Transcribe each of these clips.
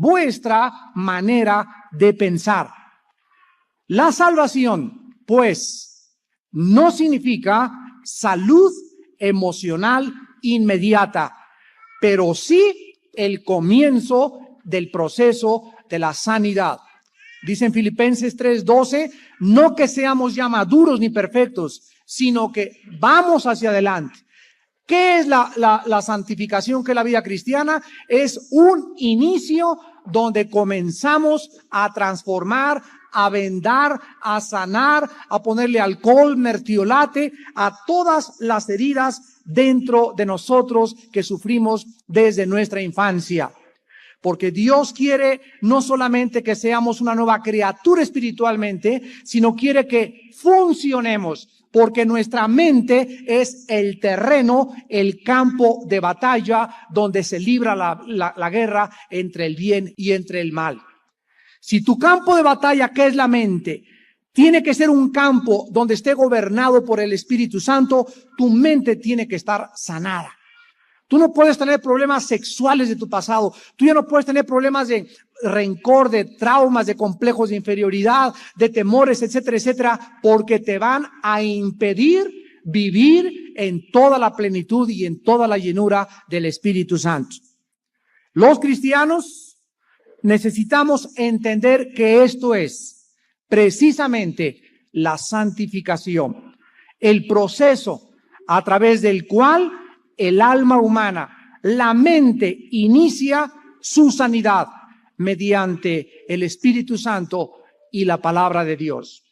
vuestra manera de pensar. La salvación, pues, no significa salud emocional inmediata, pero sí el comienzo del proceso de la sanidad. Dice en Filipenses 3:12, no que seamos ya maduros ni perfectos, sino que vamos hacia adelante. ¿Qué es la santificación? ¿Qué es la vida cristiana? Es un inicio donde comenzamos a transformar, a vendar, a sanar, a ponerle alcohol, mertiolate a todas las heridas dentro de nosotros que sufrimos desde nuestra infancia. Porque Dios quiere no solamente que seamos una nueva criatura espiritualmente, sino quiere que funcionemos. Porque nuestra mente es el terreno, el campo de batalla donde se libra la guerra entre el bien y entre el mal. Si tu campo de batalla, que es la mente, tiene que ser un campo donde esté gobernado por el Espíritu Santo, tu mente tiene que estar sanada. Tú no puedes tener problemas sexuales de tu pasado. Tú ya no puedes tener problemas de rencor, de traumas, de complejos de inferioridad, de temores, etcétera, etcétera, porque te van a impedir vivir en toda la plenitud y en toda la llenura del Espíritu Santo. Los cristianos necesitamos entender que esto es precisamente la santificación, el proceso a través del cual el alma humana, la mente, inicia su sanidad mediante el Espíritu Santo y la palabra de Dios.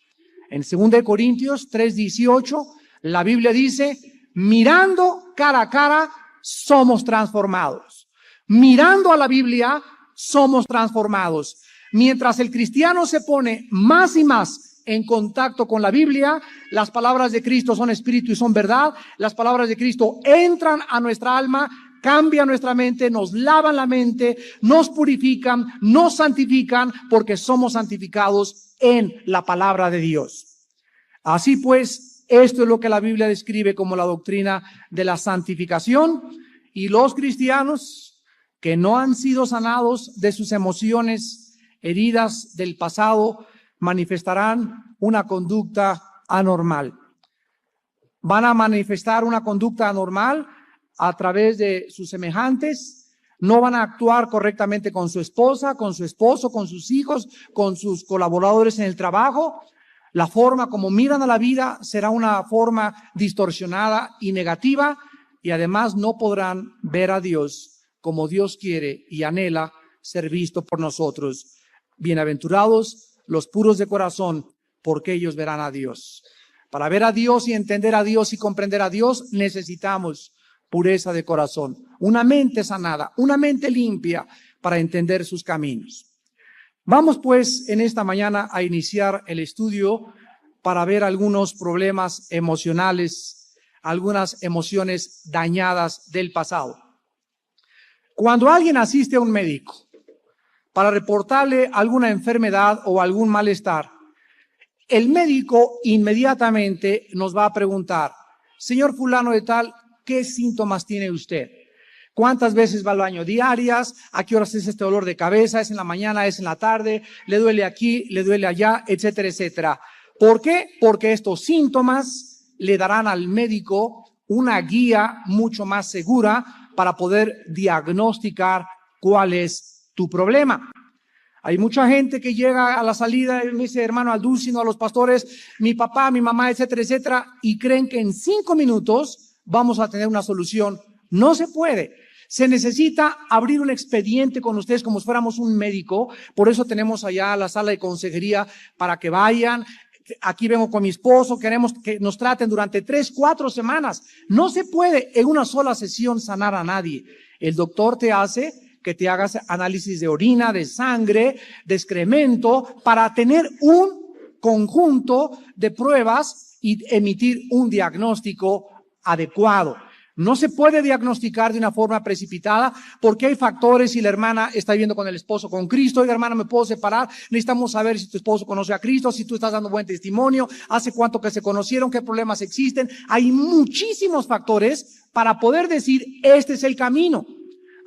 En 2 Corintios 3:18, la Biblia dice, mirando cara a cara, somos transformados. Mirando a la Biblia, somos transformados. Mientras el cristiano se pone más y más en contacto con la Biblia, las palabras de Cristo son espíritu y son verdad. Las palabras de Cristo entran a nuestra alma, cambian nuestra mente, nos lavan la mente, nos purifican, nos santifican, porque somos santificados en la palabra de Dios. Así pues, esto es lo que la Biblia describe como la doctrina de la santificación, y los cristianos que no han sido sanados de sus emociones heridas del pasado manifestarán una conducta anormal. Van a manifestar una conducta anormal a través de sus semejantes. No van a actuar correctamente con su esposa, con su esposo, con sus hijos, con sus colaboradores en el trabajo. La forma como miran a la vida será una forma distorsionada y negativa, y además no podrán ver a Dios como Dios quiere y anhela ser visto por nosotros. Bienaventurados los puros de corazón, porque ellos verán a Dios. Para ver a Dios y entender a Dios y comprender a Dios, necesitamos pureza de corazón, una mente sanada, una mente limpia para entender sus caminos. Vamos pues en esta mañana a iniciar el estudio para ver algunos problemas emocionales, algunas emociones dañadas del pasado. Cuando alguien asiste a un médico para reportarle alguna enfermedad o algún malestar, el médico inmediatamente nos va a preguntar, señor fulano de tal, ¿qué síntomas tiene usted? ¿Cuántas veces va al baño diarias? ¿A qué horas es este dolor de cabeza? ¿Es en la mañana? ¿Es en la tarde? ¿Le duele aquí? ¿Le duele allá? Etcétera, etcétera. ¿Por qué? Porque estos síntomas le darán al médico una guía mucho más segura para poder diagnosticar cuál es tu problema. Hay mucha gente que llega a la salida y me dice, hermano Aldúcino, a los pastores, mi papá, mi mamá, etcétera, etcétera, y creen que en 5 minutos vamos a tener una solución. No se puede. Se necesita abrir un expediente con ustedes como si fuéramos un médico. Por eso tenemos allá la sala de consejería para que vayan. Aquí vengo con mi esposo, queremos que nos traten durante 3, 4 semanas. No se puede en una sola sesión sanar a nadie. El doctor te hace que te hagas análisis de orina, de sangre, de excremento, para tener un conjunto de pruebas y emitir un diagnóstico adecuado. No se puede diagnosticar de una forma precipitada porque hay factores. Si la hermana está viviendo con el esposo con Cristo, y la hermana, me puedo separar, necesitamos saber si tu esposo conoce a Cristo, si tú estás dando buen testimonio, hace cuánto que se conocieron, qué problemas existen. Hay muchísimos factores para poder decir, este es el camino.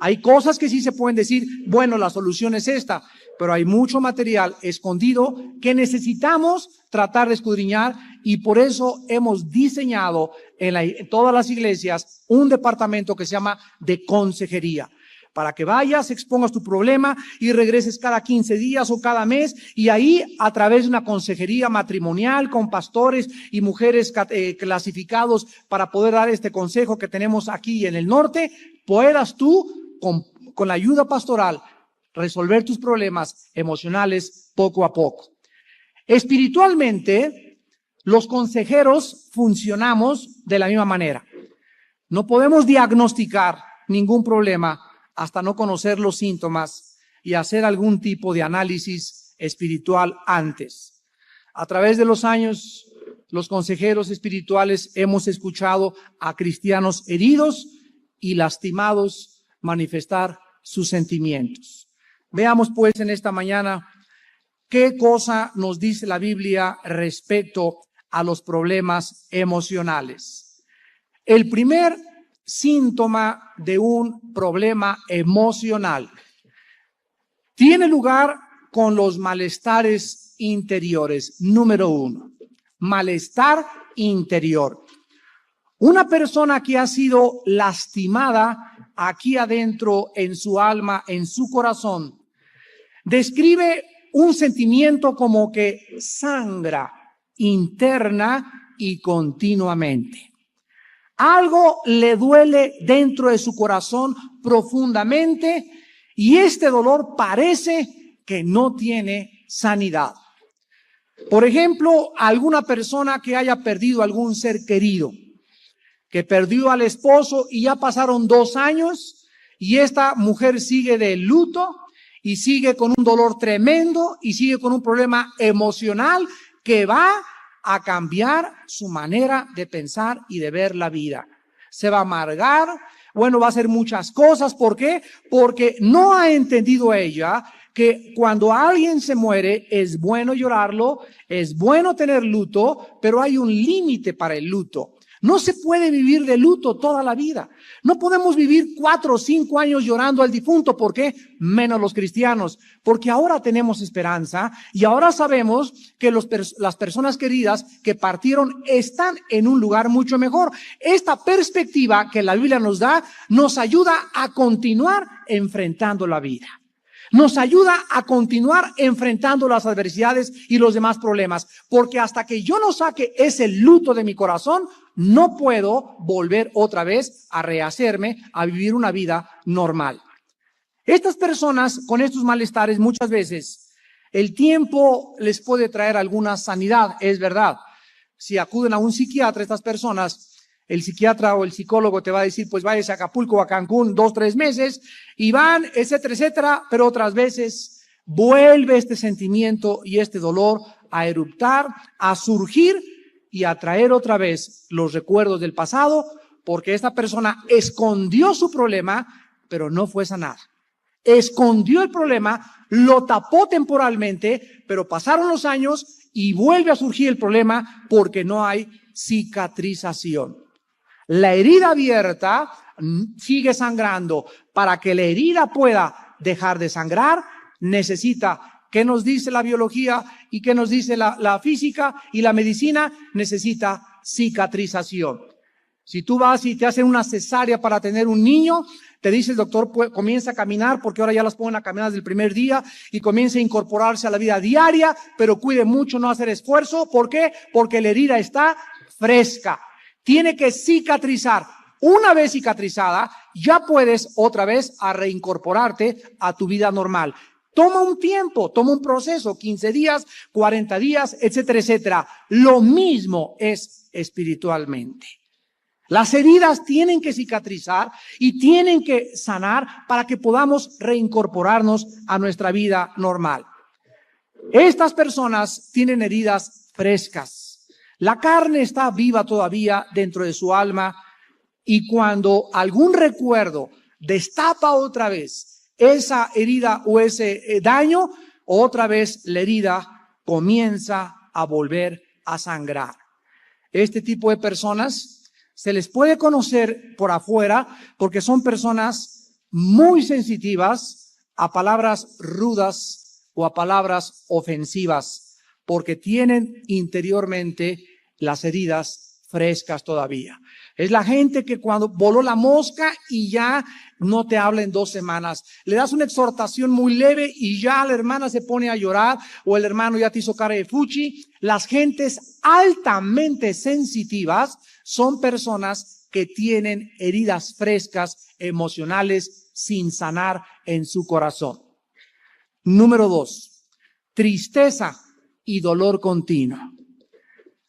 Hay cosas que sí se pueden decir, bueno, la solución es esta, pero hay mucho material escondido que necesitamos tratar de escudriñar, y por eso hemos diseñado en todas las iglesias un departamento que se llama de consejería. Para que vayas, expongas tu problema y regreses cada 15 días o cada mes, y ahí, a través de una consejería matrimonial con pastores y mujeres clasificados para poder dar este consejo que tenemos aquí en el norte, puedas tú, con la ayuda pastoral, resolver tus problemas emocionales poco a poco. Espiritualmente, los consejeros funcionamos de la misma manera. No podemos diagnosticar ningún problema hasta no conocer los síntomas y hacer algún tipo de análisis espiritual antes. A través de los años, los consejeros espirituales hemos escuchado a cristianos heridos y lastimados manifestar sus sentimientos. Veamos pues en esta mañana qué cosa nos dice la Biblia respecto a los problemas emocionales. El primer síntoma de un problema emocional tiene lugar con los malestares interiores. Número 1, malestar interior. Una persona que ha sido lastimada aquí adentro en su alma, en su corazón, describe un sentimiento como que sangra interna y continuamente. Algo le duele dentro de su corazón profundamente, y este dolor parece que no tiene sanidad. Por ejemplo, alguna persona que haya perdido algún ser querido, que perdió al esposo y ya pasaron 2 años y esta mujer sigue de luto y sigue con un dolor tremendo y sigue con un problema emocional que va a cambiar su manera de pensar y de ver la vida. Se va a amargar, bueno, va a hacer muchas cosas. ¿Por qué? Porque no ha entendido ella que cuando alguien se muere es bueno llorarlo, es bueno tener luto, pero hay un límite para el luto. No se puede vivir de luto toda la vida. No podemos vivir 4 o 5 años llorando al difunto. ¿Por qué? Menos los cristianos. Porque ahora tenemos esperanza y ahora sabemos que las personas queridas que partieron están en un lugar mucho mejor. Esta perspectiva que la Biblia nos da nos ayuda a continuar enfrentando la vida. Nos ayuda a continuar enfrentando las adversidades y los demás problemas, porque hasta que yo no saque ese luto de mi corazón, no puedo volver otra vez a rehacerme, a vivir una vida normal. Estas personas con estos malestares muchas veces el tiempo les puede traer alguna sanidad, es verdad. Si acuden a un psiquiatra, estas personas, el psiquiatra o el psicólogo te va a decir, pues váyase a Acapulco o a Cancún 2 o 3 meses y van, etcétera, etcétera, pero otras veces vuelve este sentimiento y este dolor a eruptar, a surgir y a traer otra vez los recuerdos del pasado, porque esta persona escondió su problema, pero no fue sanada. Escondió el problema, lo tapó temporalmente, pero pasaron los años y vuelve a surgir el problema porque no hay cicatrización. La herida abierta sigue sangrando. Para que la herida pueda dejar de sangrar, necesita, ¿qué nos dice la biología y qué nos dice la física y la medicina? Necesita cicatrización. Si tú vas y te hacen una cesárea para tener un niño, te dice el doctor, comienza a caminar, porque ahora ya las ponen a caminar desde el primer día, y comienza a incorporarse a la vida diaria, pero cuide mucho no hacer esfuerzo. ¿Por qué? Porque la herida está fresca. Tiene que cicatrizar. Una vez cicatrizada, ya puedes otra vez a reincorporarte a tu vida normal. Toma un tiempo, toma un proceso, 15 días, 40 días, etcétera, etcétera. Lo mismo es espiritualmente. Las heridas tienen que cicatrizar y tienen que sanar para que podamos reincorporarnos a nuestra vida normal. Estas personas tienen heridas frescas. La carne está viva todavía dentro de su alma, y cuando algún recuerdo destapa otra vez esa herida o ese daño, otra vez la herida comienza a volver a sangrar. Este tipo de personas se les puede conocer por afuera porque son personas muy sensitivas a palabras rudas o a palabras ofensivas, porque tienen interiormente las heridas frescas todavía. Es la gente que cuando voló la mosca y ya no te habla en 2 semanas. Le das una exhortación muy leve y ya la hermana se pone a llorar o el hermano ya te hizo cara de fuchi. Las gentes altamente sensitivas son personas que tienen heridas frescas emocionales sin sanar en su corazón. Número 2, tristeza y dolor continuo.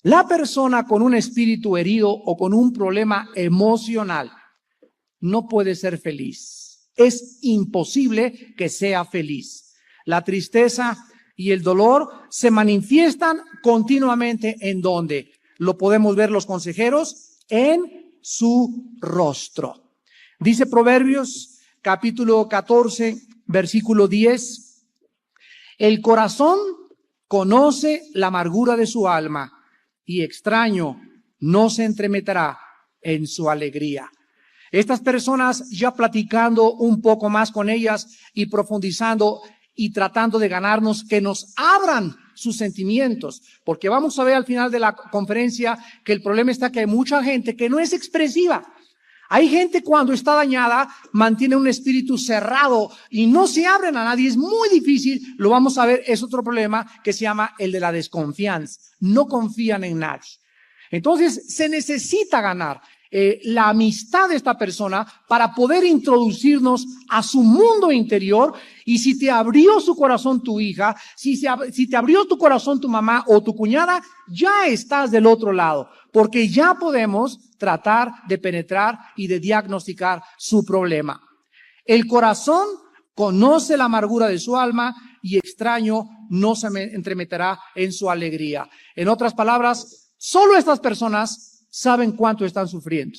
La persona con un espíritu herido o con un problema emocional no puede ser feliz. Es imposible que sea feliz. La tristeza y el dolor se manifiestan continuamente. ¿En dónde? Lo podemos ver los consejeros en su rostro. Dice Proverbios capítulo 14, versículo 10. El corazón conoce la amargura de su alma, y extraño no se entremeterá en su alegría. Estas personas, ya platicando un poco más con ellas y profundizando y tratando de ganarnos, que nos abran sus sentimientos, porque vamos a ver al final de la conferencia que el problema está que hay mucha gente que no es expresiva. Hay gente cuando está dañada mantiene un espíritu cerrado y no se abren a nadie. Es muy difícil, lo vamos a ver, es otro problema que se llama el de la desconfianza. No confían en nadie. Entonces se necesita ganar la amistad de esta persona para poder introducirnos a su mundo interior. Y si te abrió su corazón tu hija, si te abrió tu corazón tu mamá o tu cuñada, ya estás del otro lado, porque ya podemos tratar de penetrar y de diagnosticar su problema. El corazón conoce la amargura de su alma y extraño no se entremeterá en su alegría. En otras palabras, solo estas personas saben cuánto están sufriendo.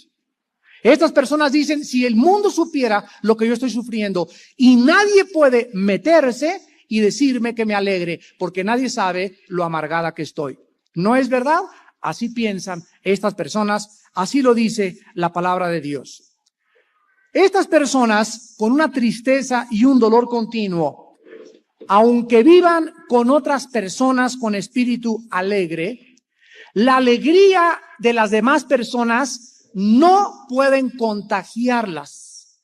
Estas personas dicen, si el mundo supiera lo que yo estoy sufriendo, y nadie puede meterse y decirme que me alegre, porque nadie sabe lo amargada que estoy. ¿No es verdad? Así piensan estas personas, así lo dice la palabra de Dios. Estas personas con una tristeza y un dolor continuo, aunque vivan con otras personas con espíritu alegre, la alegría de las demás personas no pueden contagiarlas.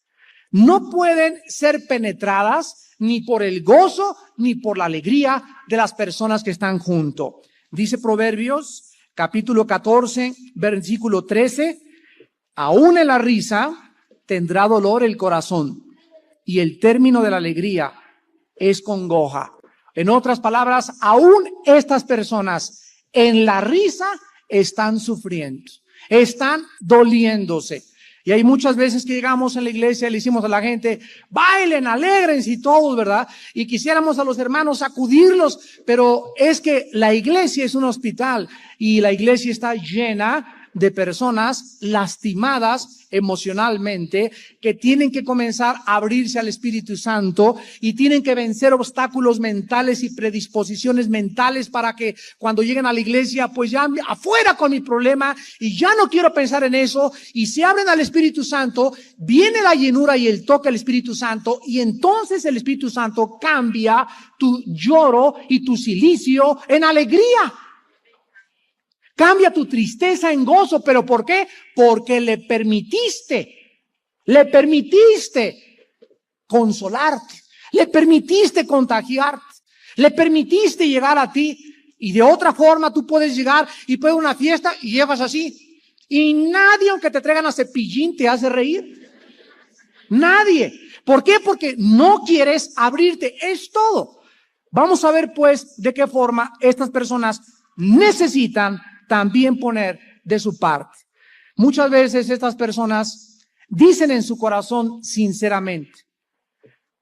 No pueden ser penetradas ni por el gozo ni por la alegría de las personas que están junto. Dice Proverbios capítulo 14, versículo 13, aún en la risa tendrá dolor el corazón y el término de la alegría es congoja. En otras palabras, aún estas personas en la risa están sufriendo, están doliéndose. Y hay muchas veces que llegamos en la iglesia y le decimos a la gente, bailen, alégrense y todos, ¿verdad? Y quisiéramos a los hermanos sacudirlos, pero es que la iglesia es un hospital y la iglesia está llena de personas lastimadas emocionalmente que tienen que comenzar a abrirse al Espíritu Santo y tienen que vencer obstáculos mentales y predisposiciones mentales para que cuando lleguen a la iglesia, pues ya afuera con mi problema y ya no quiero pensar en eso, y se abren al Espíritu Santo, viene la llenura y el toque del Espíritu Santo, y entonces el Espíritu Santo cambia tu lloro y tu cilicio en alegría. Cambia tu tristeza en gozo. ¿Pero por qué? Porque le permitiste consolarte, le permitiste contagiarte, le permitiste llegar a ti. Y de otra forma tú puedes llegar y puedes una fiesta y llegas así. Y nadie, aunque te traigan a Cepillín, te hace reír. Nadie. ¿Por qué? Porque no quieres abrirte. Es todo. Vamos a ver pues de qué forma estas personas necesitan también poner de su parte. Muchas veces estas personas dicen en su corazón sinceramente,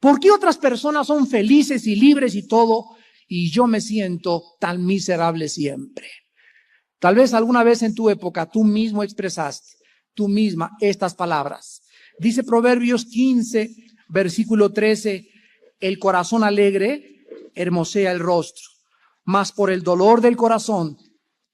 ¿por qué otras personas son felices y libres y todo, y yo me siento tan miserable siempre? Tal vez alguna vez en tu época tú mismo expresaste, tú misma, estas palabras. Dice Proverbios 15, versículo 13, el corazón alegre hermosea el rostro, mas por el dolor del corazón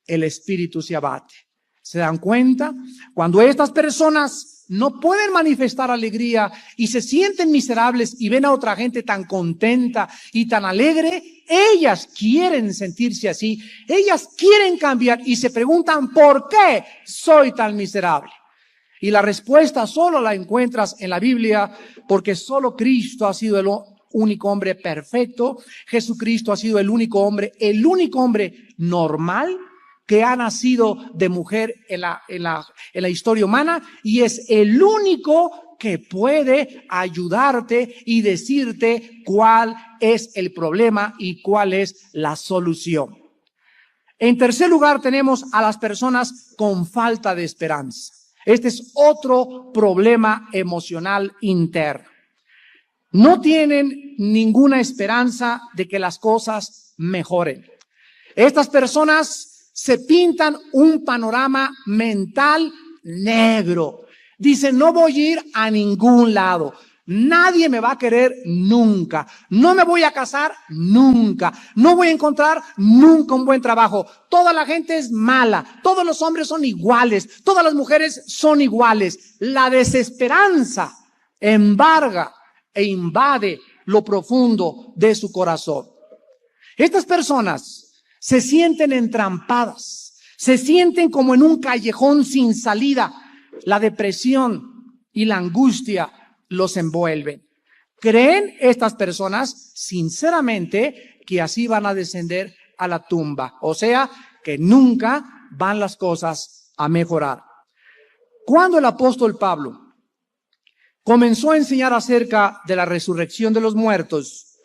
el espíritu se abate. ¿Se dan cuenta? Cuando estas personas no pueden manifestar alegría y se sienten miserables y ven a otra gente tan contenta y tan alegre, ellas quieren sentirse así, ellas quieren cambiar y se preguntan, ¿por qué soy tan miserable? Y la respuesta solo la encuentras en la Biblia, porque solo Cristo ha sido el único hombre perfecto. Jesucristo ha sido el único hombre normal que ha nacido de mujer en la historia humana, y es el único que puede ayudarte y decirte cuál es el problema y cuál es la solución. En tercer lugar, tenemos a las personas con falta de esperanza. Este es otro problema emocional interno. No tienen ninguna esperanza de que las cosas mejoren. Estas personas se pintan un panorama mental negro. Dicen, no voy a ir a ningún lado. Nadie me va a querer nunca. No me voy a casar nunca. No voy a encontrar nunca un buen trabajo. Toda la gente es mala. Todos los hombres son iguales. Todas las mujeres son iguales. La desesperanza embarga e invade lo profundo de su corazón. Estas personas se sienten entrampadas, se sienten como en un callejón sin salida. La depresión y la angustia los envuelven. ¿Creen estas personas sinceramente que así van a descender a la tumba? O sea, que nunca van las cosas a mejorar. Cuando el apóstol Pablo comenzó a enseñar acerca de la resurrección de los muertos,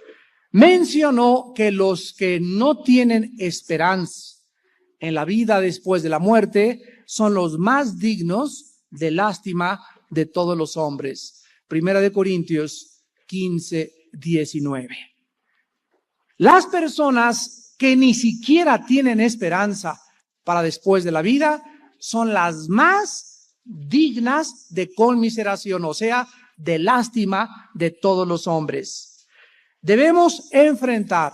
mencionó que los que no tienen esperanza en la vida después de la muerte son los más dignos de lástima de todos los hombres. Primera de Corintios 15:19. Las personas que ni siquiera tienen esperanza para después de la vida son las más dignas de conmiseración, o sea, de lástima de todos los hombres. Debemos enfrentar,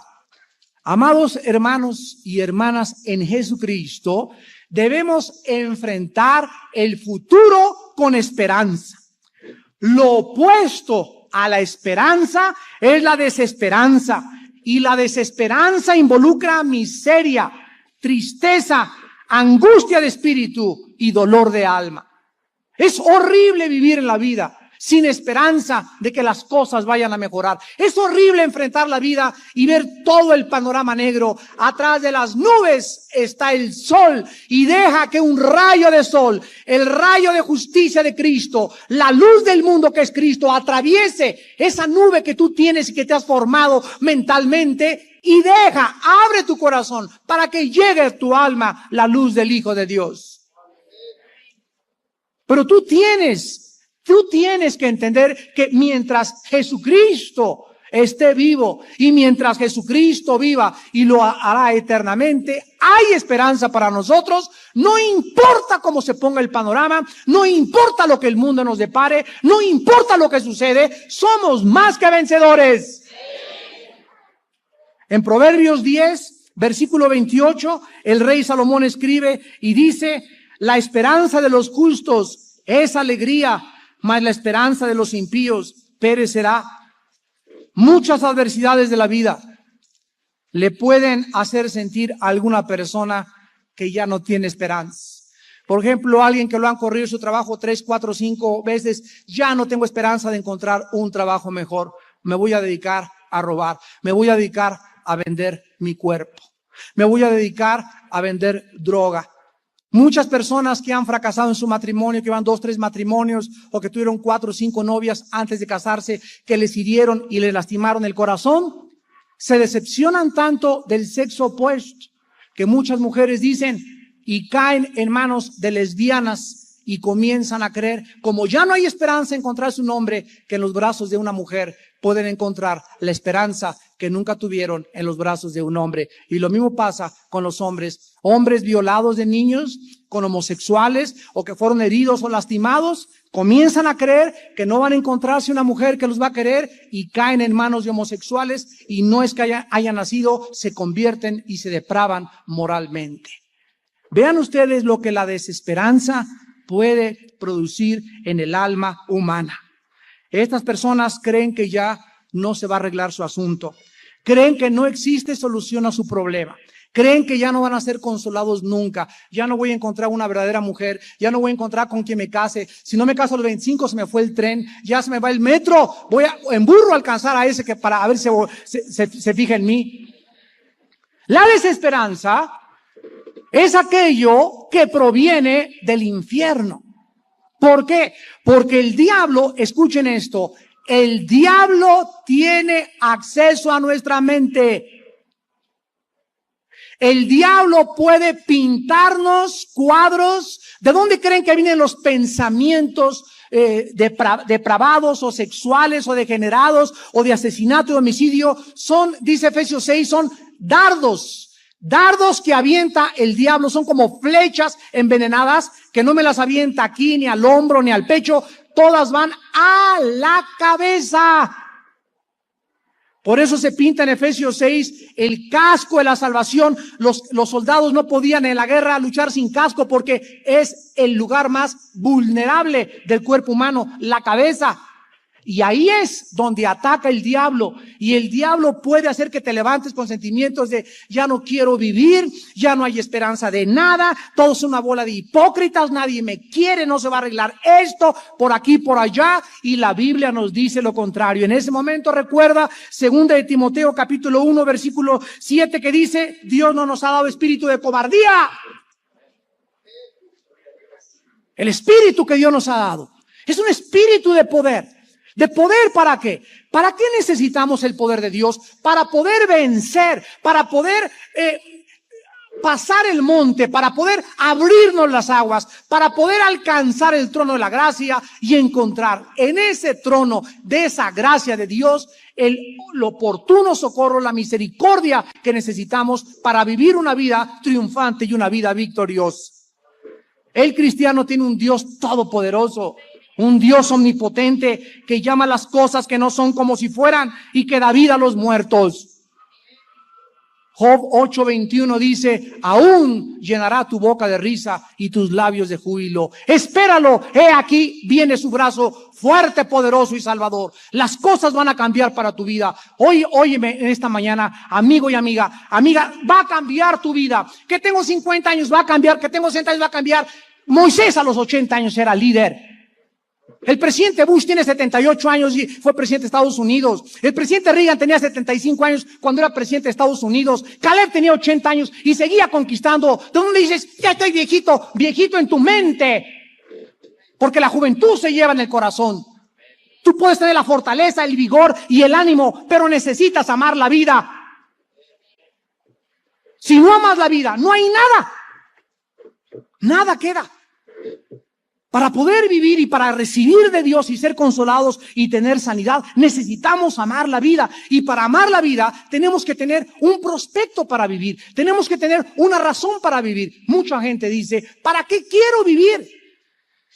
amados hermanos y hermanas en Jesucristo, debemos enfrentar el futuro con esperanza. Lo opuesto a la esperanza es la desesperanza, y la desesperanza involucra miseria, tristeza, angustia de espíritu y dolor de alma. Es horrible vivir en la vida sin esperanza de que las cosas vayan a mejorar. Es horrible enfrentar la vida y ver todo el panorama negro. Atrás de las nubes está el sol, y deja que un rayo de sol, el rayo de justicia de Cristo, la luz del mundo que es Cristo, atraviese esa nube que tú tienes y que te has formado mentalmente, y abre tu corazón para que llegue a tu alma la luz del Hijo de Dios. Pero tú tienes que entender que mientras Jesucristo esté vivo, y mientras Jesucristo viva, y lo hará eternamente, hay esperanza para nosotros. No importa cómo se ponga el panorama, no importa lo que el mundo nos depare, no importa lo que sucede, somos más que vencedores. En Proverbios 10, versículo 28, el rey Salomón escribe y dice: la esperanza de los justos es alegría, mas la esperanza de los impíos perecerá. Muchas adversidades de la vida le pueden hacer sentir a alguna persona que ya no tiene esperanza. Por ejemplo, alguien que lo han corrido su trabajo 3, 4, 5 veces, ya no tengo esperanza de encontrar un trabajo mejor. Me voy a dedicar a robar, me voy a dedicar a vender mi cuerpo, me voy a dedicar a vender droga. Muchas personas que han fracasado en su matrimonio, que van 2, 3 matrimonios, o que tuvieron 4 o 5 novias antes de casarse, que les hirieron y les lastimaron el corazón, se decepcionan tanto del sexo opuesto, que muchas mujeres dicen, y caen en manos de lesbianas, y comienzan a creer, como ya no hay esperanza en encontrarse un hombre, que en los brazos de una mujer pueden encontrar la esperanza que nunca tuvieron en los brazos de un hombre. Y lo mismo pasa con los hombres violados de niños, con homosexuales, o que fueron heridos o lastimados, comienzan a creer que no van a encontrarse una mujer que los va a querer, y caen en manos de homosexuales, y no es que hayan nacido, se convierten y se depravan moralmente. Vean ustedes lo que la desesperanza puede producir en el alma humana. Estas personas creen que ya no se va a arreglar su asunto. Creen que no existe solución a su problema. Creen que ya no van a ser consolados nunca. Ya no voy a encontrar una verdadera mujer. Ya no voy a encontrar con quien me case. Si no me caso a los 25 se me fue el tren. Ya se me va el metro. Voy en burro a alcanzar a ese que para a ver si se fija en mí. La desesperanza es aquello que proviene del infierno. ¿Por qué? Porque el diablo, escuchen esto, el diablo tiene acceso a nuestra mente. El diablo puede pintarnos cuadros. ¿De dónde creen que vienen los pensamientos depravados o sexuales o degenerados o de asesinato y homicidio? Son, dice Efesios 6, son dardos que avienta el diablo. Son como flechas envenenadas que no me las avienta aquí, ni al hombro, ni al pecho. Todas van a la cabeza. Por eso se pinta en Efesios 6 el casco de la salvación. Los soldados no podían en la guerra luchar sin casco porque es el lugar más vulnerable del cuerpo humano, la cabeza. Y ahí es donde ataca el diablo. Y el diablo puede hacer que te levantes con sentimientos de ya no quiero vivir, ya no hay esperanza de nada, todo es una bola de hipócritas, nadie me quiere, no se va a arreglar esto, por aquí, por allá. Y la Biblia nos dice lo contrario. En ese momento recuerda 2 de Timoteo capítulo 1 versículo 7 que dice, Dios no nos ha dado espíritu de cobardía. El espíritu que Dios nos ha dado es un espíritu de poder. ¿De poder para qué? ¿Para qué necesitamos el poder de Dios? Para poder vencer, para poder pasar el monte, para poder abrirnos las aguas, para poder alcanzar el trono de la gracia y encontrar en ese trono de esa gracia de Dios el oportuno socorro, la misericordia que necesitamos para vivir una vida triunfante y una vida victoriosa. El cristiano tiene un Dios todopoderoso. Un Dios omnipotente que llama las cosas que no son como si fueran y que da vida a los muertos. Job 8:21 dice, aún llenará tu boca de risa y tus labios de júbilo. Espéralo, he aquí viene su brazo fuerte, poderoso y salvador. Las cosas van a cambiar para tu vida. Óyeme en esta mañana, amigo y amiga, va a cambiar tu vida. Que tengo 50 años va a cambiar, que tengo 60 años va a cambiar. Moisés a los 80 años era líder. El presidente Bush tiene 78 años y fue presidente de Estados Unidos. El presidente Reagan tenía 75 años cuando era presidente de Estados Unidos. Caleb tenía 80 años y seguía conquistando. ¿De dónde dices? Ya estoy viejito, viejito en tu mente. Porque la juventud se lleva en el corazón. Tú puedes tener la fortaleza, el vigor y el ánimo, pero necesitas amar la vida. Si no amas la vida, no hay nada. Nada queda. Para poder vivir y para recibir de Dios y ser consolados y tener sanidad, necesitamos amar la vida. Y para amar la vida, tenemos que tener un prospecto para vivir. Tenemos que tener una razón para vivir. Mucha gente dice, ¿para qué quiero vivir?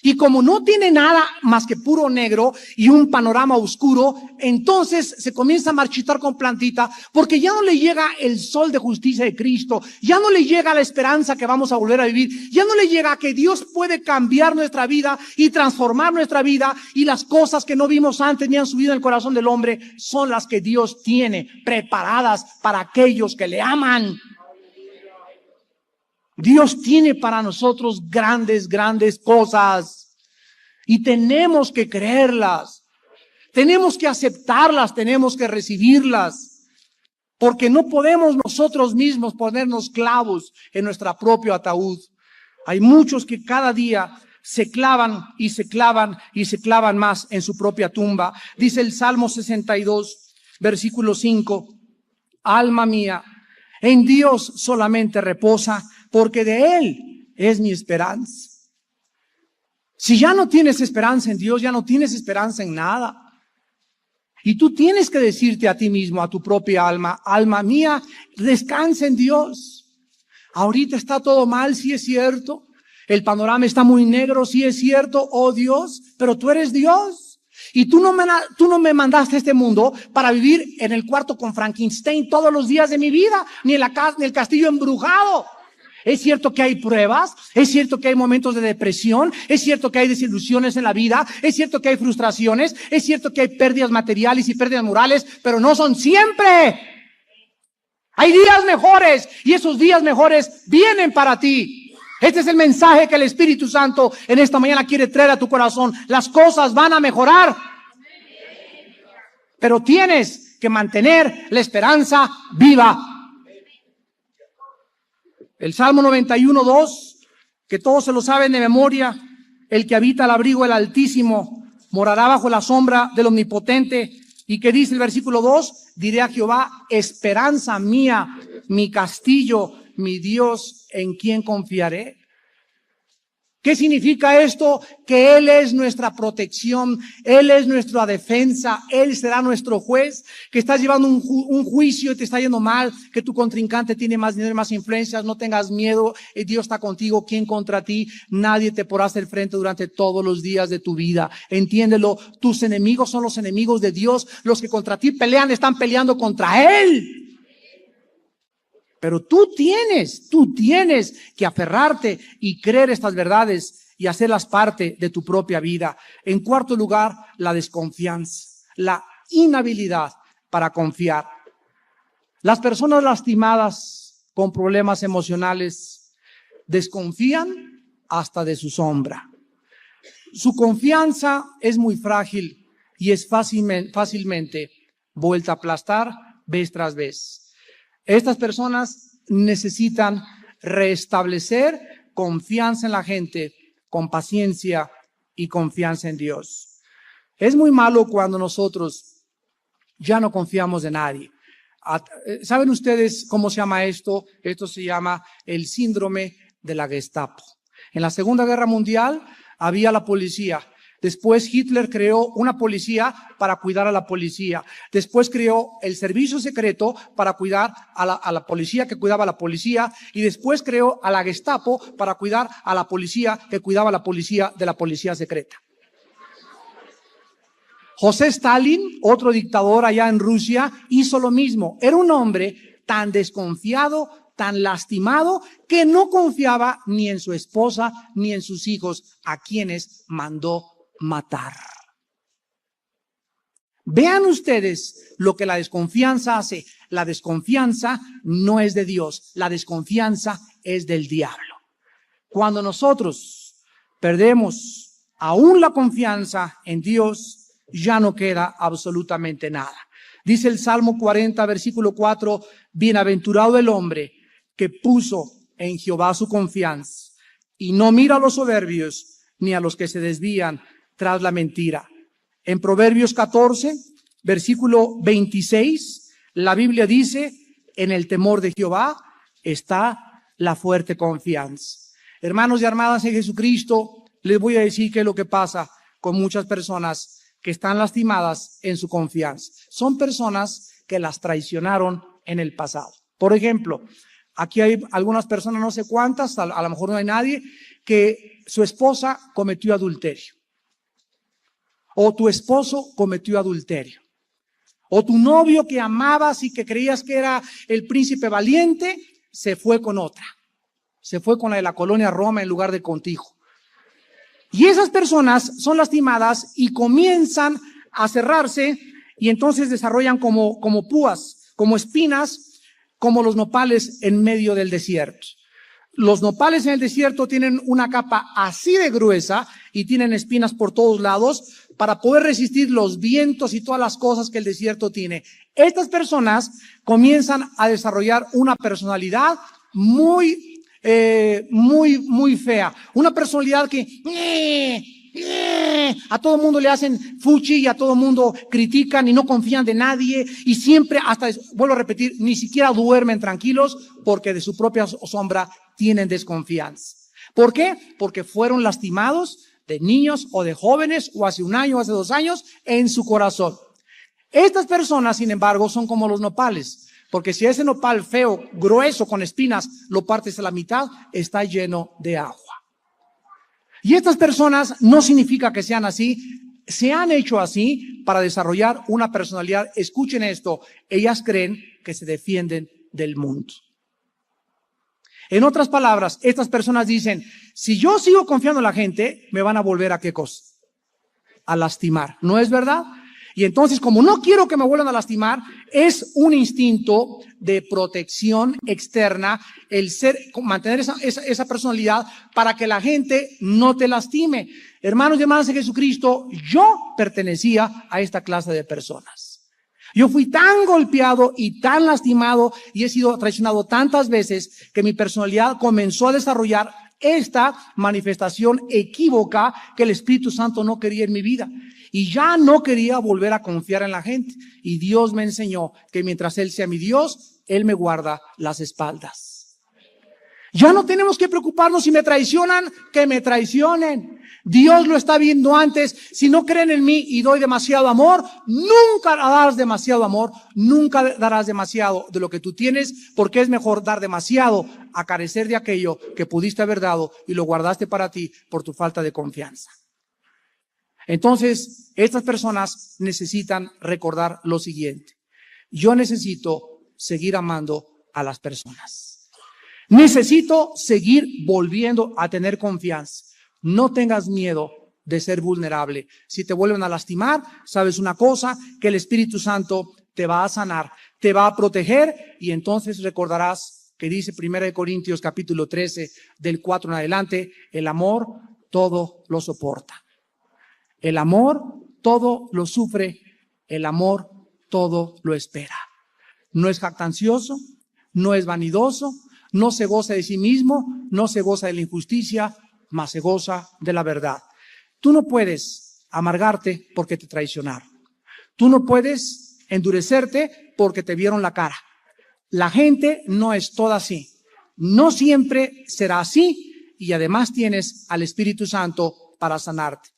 Y como no tiene nada más que puro negro y un panorama oscuro, entonces se comienza a marchitar con plantita porque ya no le llega el sol de justicia de Cristo, ya no le llega la esperanza que vamos a volver a vivir, ya no le llega que Dios puede cambiar nuestra vida y transformar nuestra vida y las cosas que no vimos antes ni han subido en el corazón del hombre son las que Dios tiene preparadas para aquellos que le aman. Dios tiene para nosotros grandes cosas y tenemos que creerlas, tenemos que aceptarlas, tenemos que recibirlas, porque no podemos nosotros mismos ponernos clavos en nuestro propio ataúd. Hay muchos que cada día se clavan y se clavan y se clavan más en su propia tumba. Dice el Salmo 62, versículo 5, alma mía, en Dios solamente reposa, porque de Él es mi esperanza. Si ya no tienes esperanza en Dios, ya no tienes esperanza en nada. Y tú tienes que decirte a ti mismo, a tu propia alma, alma mía, descansa en Dios. Ahorita está todo mal, sí es cierto. El panorama está muy negro, sí es cierto, oh Dios, pero tú eres Dios. Y tú no me mandaste a este mundo para vivir en el cuarto con Frankenstein todos los días de mi vida, ni en la casa, ni el castillo embrujado. Es cierto que hay pruebas, es cierto que hay momentos de depresión, es cierto que hay desilusiones en la vida, es cierto que hay frustraciones, es cierto que hay pérdidas materiales y pérdidas morales, pero no son siempre. Hay días mejores y esos días mejores vienen para ti. Este es el mensaje que el Espíritu Santo en esta mañana quiere traer a tu corazón. Las cosas van a mejorar, pero tienes que mantener la esperanza viva. El Salmo 91:2, que todos se lo saben de memoria: el que habita al abrigo del Altísimo morará bajo la sombra del Omnipotente. Y que dice el versículo 2, diré a Jehová, esperanza mía, mi castillo, mi Dios, en quien confiaré. ¿Qué significa esto? Que Él es nuestra protección, Él es nuestra defensa, Él será nuestro juez. Que estás llevando un juicio y te está yendo mal, que tu contrincante tiene más dinero y más influencias, no tengas miedo, Dios está contigo. ¿Quién contra ti? Nadie te podrá hacer frente durante todos los días de tu vida. Entiéndelo, tus enemigos son los enemigos de Dios. Los que contra ti pelean están peleando contra Él. Pero tú tienes que aferrarte y creer estas verdades y hacerlas parte de tu propia vida. En cuarto lugar, la desconfianza, la inhabilidad para confiar. Las personas lastimadas con problemas emocionales desconfían hasta de su sombra. Su confianza es muy frágil y es fácilmente vuelta a aplastar vez tras vez. Estas personas necesitan restablecer confianza en la gente con paciencia y confianza en Dios. Es muy malo cuando nosotros ya no confiamos en nadie. ¿Saben ustedes cómo se llama esto? Esto se llama el síndrome de la Gestapo. En la Segunda Guerra Mundial había la policía. Después Hitler creó una policía para cuidar a la policía. Después creó el servicio secreto para cuidar a la policía que cuidaba a la policía. Y después creó a la Gestapo para cuidar a la policía que cuidaba a la policía de la policía secreta. José Stalin, otro dictador allá en Rusia, hizo lo mismo. Era un hombre tan desconfiado, tan lastimado, que no confiaba ni en su esposa ni en sus hijos, a quienes mandó matar. Vean ustedes lo que la desconfianza hace. La desconfianza no es de Dios, la desconfianza es del diablo. Cuando nosotros perdemos aún la confianza en Dios, ya no queda absolutamente nada. Dice el Salmo 40, versículo 4, bienaventurado el hombre que puso en Jehová su confianza y no mira a los soberbios ni a los que se desvían tras la mentira. En Proverbios 14, versículo 26, la Biblia dice, en el temor de Jehová está la fuerte confianza. Hermanos y hermanas en Jesucristo, les voy a decir qué es lo que pasa con muchas personas que están lastimadas en su confianza. Son personas que las traicionaron en el pasado. Por ejemplo, aquí hay algunas personas, no sé cuántas, a lo mejor no hay nadie, que su esposa cometió adulterio. O tu esposo cometió adulterio. O tu novio que amabas y que creías que era el príncipe valiente, se fue con otra. Se fue con la de la colonia Roma en lugar de contigo. Y esas personas son lastimadas y comienzan a cerrarse y entonces desarrollan como púas, como espinas, como los nopales en medio del desierto. Los nopales en el desierto tienen una capa así de gruesa y tienen espinas por todos lados para poder resistir los vientos y todas las cosas que el desierto tiene. Estas personas comienzan a desarrollar una personalidad muy fea. Una personalidad que a todo mundo le hacen fuchi y a todo mundo critican y no confían de nadie y siempre, hasta, vuelvo a repetir, ni siquiera duermen tranquilos porque de su propia sombra tienen desconfianza. ¿Por qué? Porque fueron lastimados de niños o de jóvenes o hace un año o hace 2 años en su corazón. Estas personas, sin embargo, son como los nopales. Porque si ese nopal feo, grueso, con espinas, lo partes a la mitad, está lleno de agua. Y estas personas no significa que sean así, se han hecho así para desarrollar una personalidad. Escuchen esto, ellas creen que se defienden del mundo. En otras palabras, estas personas dicen, si yo sigo confiando en la gente, me van a volver a ¿qué cosa? A lastimar. ¿No es verdad? Y entonces, como no quiero que me vuelvan a lastimar, es un instinto de protección externa, el mantener esa personalidad para que la gente no te lastime. Hermanos y hermanas de Jesucristo, yo pertenecía a esta clase de personas. Yo fui tan golpeado y tan lastimado y he sido traicionado tantas veces que mi personalidad comenzó a desarrollar esta manifestación equívoca que el Espíritu Santo no quería en mi vida. Y ya no quería volver a confiar en la gente. Y Dios me enseñó que mientras Él sea mi Dios, Él me guarda las espaldas. Ya no tenemos que preocuparnos si me traicionan, que me traicionen. Dios lo está viendo antes. Si no creen en mí y doy demasiado amor, nunca darás demasiado amor, nunca darás demasiado de lo que tú tienes, porque es mejor dar demasiado a carecer de aquello que pudiste haber dado y lo guardaste para ti por tu falta de confianza. Entonces, estas personas necesitan recordar lo siguiente. Yo necesito seguir amando a las personas. Necesito seguir volviendo a tener confianza. No tengas miedo de ser vulnerable. Si te vuelven a lastimar, sabes una cosa, que el Espíritu Santo te va a sanar, te va a proteger y entonces recordarás que dice 1 Corintios capítulo 13 del 4 en adelante, el amor todo lo soporta. El amor todo lo sufre, el amor todo lo espera. No es jactancioso, no es vanidoso, no se goza de sí mismo, no se goza de la injusticia, mas se goza de la verdad. Tú no puedes amargarte porque te traicionaron. Tú no puedes endurecerte porque te vieron la cara. La gente no es toda así. No siempre será así y además tienes al Espíritu Santo para sanarte.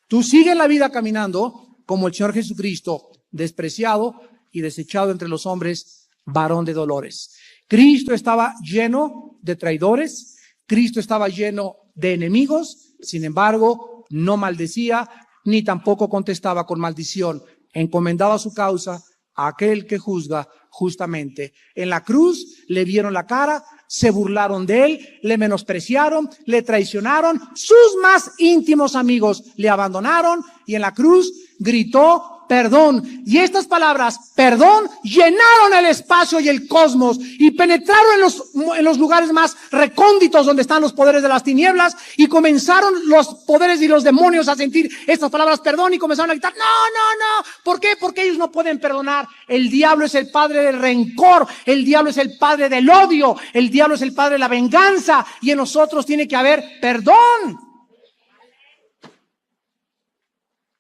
Tú sigues la vida caminando como el Señor Jesucristo, despreciado y desechado entre los hombres, varón de dolores. Cristo estaba lleno de traidores, Cristo estaba lleno de enemigos, sin embargo, no maldecía, ni tampoco contestaba con maldición. Encomendaba su causa a aquel que juzga justamente. En la cruz le vieron la cara, se burlaron de él, le menospreciaron, le traicionaron, sus más íntimos amigos le abandonaron y en la cruz gritó perdón. Y estas palabras, perdón, llenaron el espacio y el cosmos y penetraron en los lugares más recónditos donde están los poderes de las tinieblas y comenzaron los poderes y los demonios a sentir estas palabras perdón y comenzaron a gritar, no. ¿Por qué? Porque ellos no pueden perdonar. El diablo es el padre del rencor, el diablo es el padre del odio, el diablo es el padre de la venganza y en nosotros tiene que haber perdón.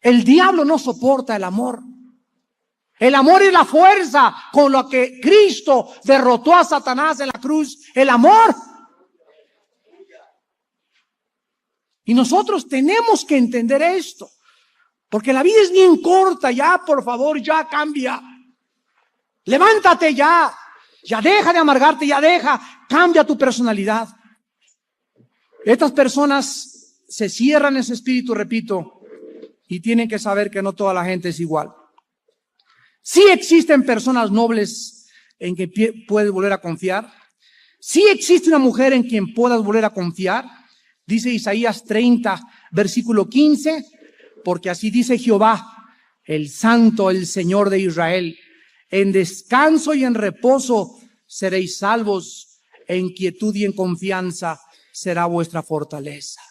El diablo no soporta el amor. El amor es la fuerza con la que Cristo derrotó a Satanás en la cruz. El amor. Y nosotros tenemos que entender esto. Porque la vida es bien corta. Ya, por favor, ya cambia. Levántate ya. Ya deja de amargarte, ya deja. Cambia tu personalidad. Estas personas se cierran en su espíritu, repito. Y tienen que saber que no toda la gente es igual. Sí existen personas nobles en que puedes volver a confiar. Sí existe una mujer en quien puedas volver a confiar. Dice Isaías 30, versículo 15, porque así dice Jehová, el Santo, el Señor de Israel. En descanso y en reposo seréis salvos, en quietud y en confianza será vuestra fortaleza.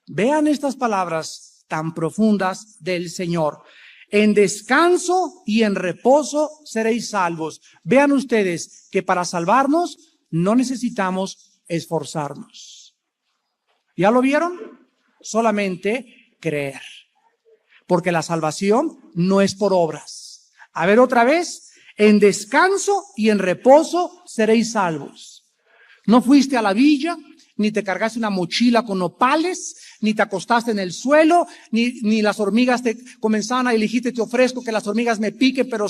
Vean estas palabras tan profundas del Señor. En descanso y en reposo seréis salvos. Vean ustedes que para salvarnos no necesitamos esforzarnos. ¿Ya lo vieron? Solamente creer. Porque la salvación no es por obras. A ver otra vez. En descanso y en reposo seréis salvos. No fuiste a la villa, ni te cargaste una mochila con nopales, ni te acostaste en el suelo, ni las hormigas te comenzaban a elegirte, te ofrezco que las hormigas me piquen, pero...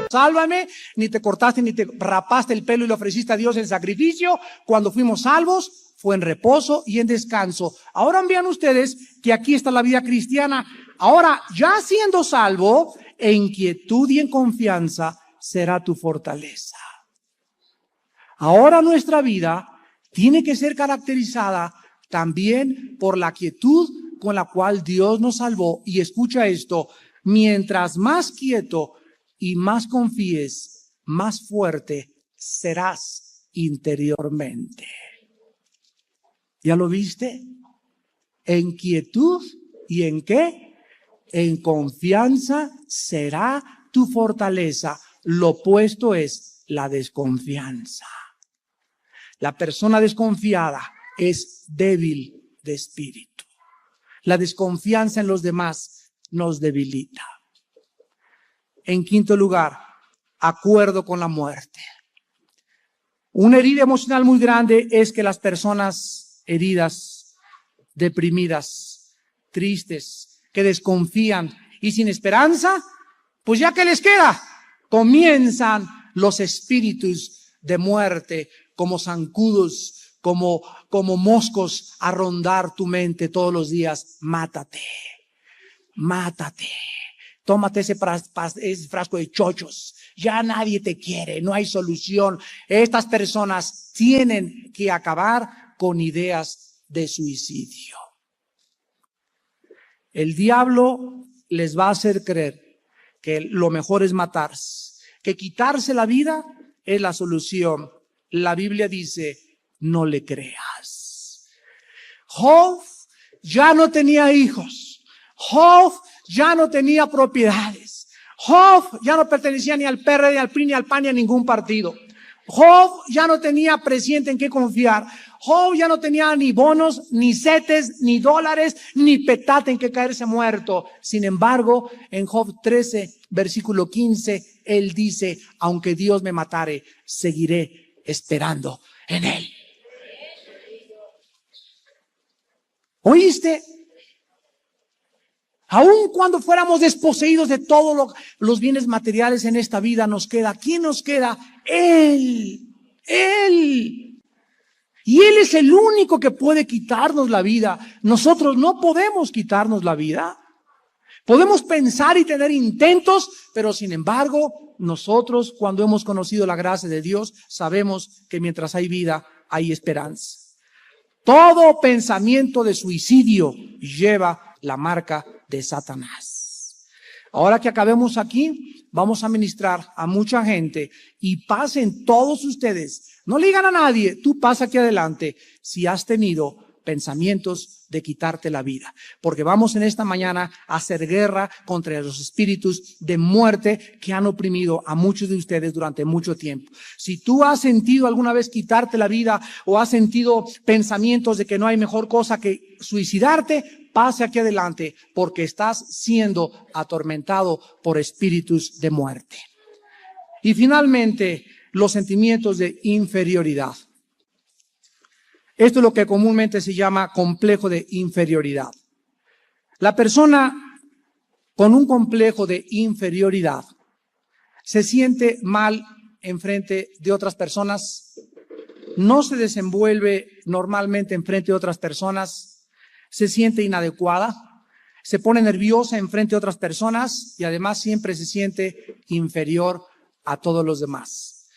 Sálvame, ni te cortaste ni te rapaste el pelo y lo ofreciste a Dios en sacrificio. Cuando fuimos salvos, fue en reposo y en descanso. Ahora vean ustedes que aquí está la vida cristiana. Ahora, ya siendo salvo, en quietud y en confianza será tu fortaleza. Ahora nuestra vida tiene que ser caracterizada también por la quietud con la cual Dios nos salvó. Y escucha esto, mientras más quieto y más confíes, más fuerte serás interiormente. ¿Ya lo viste? En quietud y en ¿qué? En confianza será tu fortaleza. Lo opuesto es la desconfianza. La persona desconfiada es débil de espíritu. La desconfianza en los demás nos debilita. En quinto lugar, acuerdo con la muerte. Una herida emocional muy grande es que las personas heridas, deprimidas, tristes, que desconfían y sin esperanza, pues ya que les queda, comienzan los espíritus de muerte como zancudos, como moscos a rondar tu mente todos los días. Mátate, mátate. Tómate ese frasco de chochos. Ya nadie te quiere, no hay solución. Estas personas tienen que acabar con ideas de suicidio. El diablo les va a hacer creer que lo mejor es matarse, que quitarse la vida es la solución. La Biblia dice, no le creas. Job ya no tenía hijos. Job ya no tenía propiedades. Job ya no pertenecía ni al PRD, ni al PRI, ni al PAN, ni a ningún partido. Job ya no tenía presidente en qué confiar. Job ya no tenía ni bonos, ni setes, ni dólares, ni petate en que caerse muerto. Sin embargo, en Job 13, versículo 15, él dice, aunque Dios me matare, seguiré esperando en él. ¿Oíste? Aun cuando fuéramos desposeídos de todos los bienes materiales en esta vida, nos queda, ¿quién nos queda? Él. Él. Y Él es el único que puede quitarnos la vida. Nosotros no podemos quitarnos la vida. Podemos pensar y tener intentos, pero sin embargo, nosotros cuando hemos conocido la gracia de Dios, sabemos que mientras hay vida, hay esperanza. Todo pensamiento de suicidio lleva la marca de Satanás. Ahora que acabemos aquí, vamos a ministrar a mucha gente y pasen todos ustedes. No le digan a nadie, tú pasa aquí adelante si has tenido pensamientos de quitarte la vida, porque vamos en esta mañana a hacer guerra contra los espíritus de muerte que han oprimido a muchos de ustedes durante mucho tiempo. Si tú has sentido alguna vez quitarte la vida o has sentido pensamientos de que no hay mejor cosa que suicidarte, pase aquí adelante, porque estás siendo atormentado por espíritus de muerte. Y finalmente, los sentimientos de inferioridad. Esto es lo que comúnmente se llama complejo de inferioridad. La persona con un complejo de inferioridad se siente mal enfrente de otras personas, no se desenvuelve normalmente enfrente de otras personas, se siente inadecuada, se pone nerviosa enfrente de otras personas y además siempre se siente inferior a todos los demás.